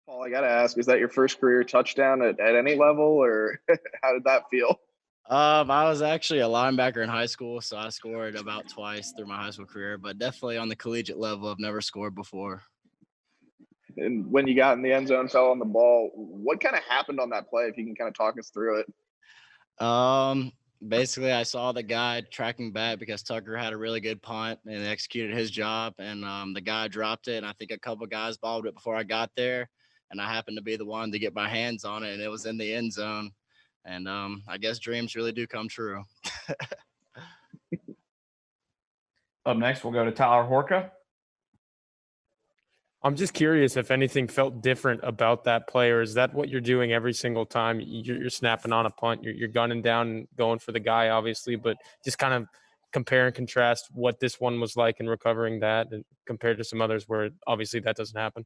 Paul, I gotta ask, is that your first career touchdown at any level, or how did that feel? I was actually a linebacker in high school, so I scored about twice through my high school career, but definitely on the collegiate level, I've never scored before. And when you got in the end zone, fell on the ball, what kind of happened on that play? If you can kind of talk us through it. Um, Basically, I saw the guy tracking back because Tucker had a really good punt and executed his job, and the guy dropped it, and I think a couple guys balled it before I got there, and I happened to be the one to get my hands on it, and it was in the end zone. And I guess dreams really do come true. Up next, we'll go to Tyler Horka. I'm just curious if anything felt different about that play, or is that what you're doing every single time you're snapping on a punt? You're gunning down and going for the guy, obviously, but just kind of compare and contrast what this one was like in recovering that and compared to some others where obviously that doesn't happen.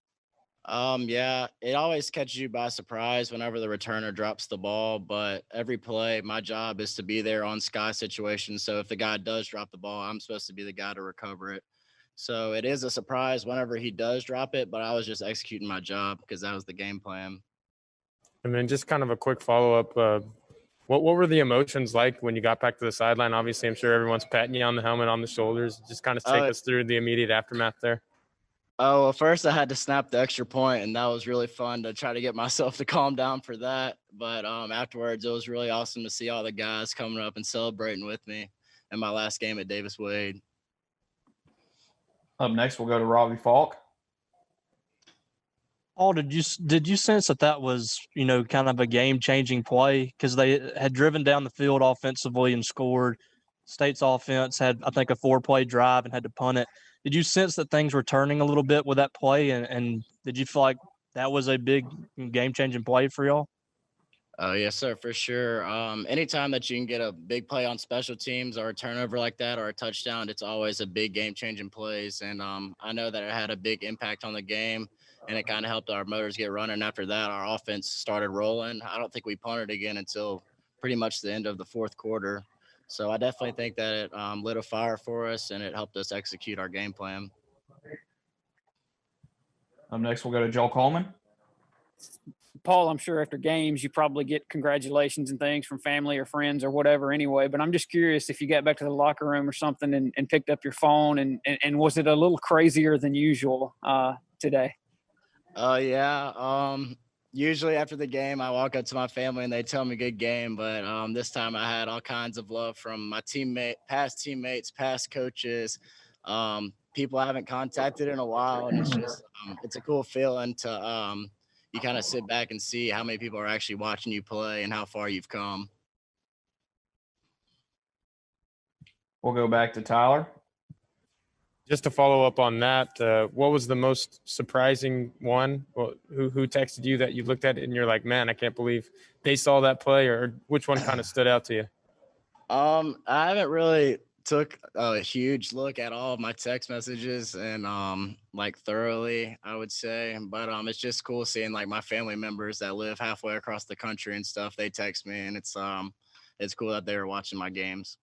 Yeah, it always catches you by surprise whenever the returner drops the ball, but every play, my job is to be there on sky situations. So if the guy does drop the ball, I'm supposed to be the guy to recover it. So it is a surprise whenever he does drop it, but I was just executing my job because that was the game plan. And then just kind of a quick follow-up. What were the emotions like when you got back to the sideline? Obviously, I'm sure everyone's patting you on the helmet, on the shoulders. Just kind of take Uh, us through the immediate aftermath there. Oh, well, first I had to snap the extra point, and that was really fun to try to get myself to calm down for that. But afterwards, it was really awesome to see all the guys coming up and celebrating with me in my last game at Davis Wade. Up next, we'll go to Robbie Falk. Paul, did you sense that was kind of a game changing play because they had driven down the field offensively and scored. State's offense had, I think, a 4-play drive and had to punt it. Did you sense that things were turning a little bit with that play, and did you feel like that was a big game changing play for y'all? Oh, yes, sir, for sure. Anytime that you can get a big play on special teams or a turnover like that or a touchdown, it's always a big game-changing plays. And I know that it had a big impact on the game, and it kind of helped our motors get running. After that, our offense started rolling. I don't think we punted again until pretty much the end of the fourth quarter. So I definitely think that it lit a fire for us, and it helped us execute our game plan. Up next, we'll go to Joel Coleman. Paul, I'm sure after games you probably get congratulations and things from family or friends or whatever anyway, but I'm just curious if you got back to the locker room or something and picked up your phone and was it a little crazier than usual today? Yeah. Usually after the game, I walk up to my family and they tell me good game, but this time I had all kinds of love from my past teammates, past coaches, people I haven't contacted in a while, and it's just it's a cool feeling to you kind of sit back and see how many people are actually watching you play and how far you've come. We'll go back to Tyler. Just to follow up on that, what was the most surprising one? Well, who texted you that you looked at it and you're like, man, I can't believe they saw that play, or which one kind of stood out to you? I haven't really took a huge look at all of my text messages and like thoroughly, I would say, but it's just cool seeing like my family members that live halfway across the country and stuff. They text me, and it's cool that they were watching my games.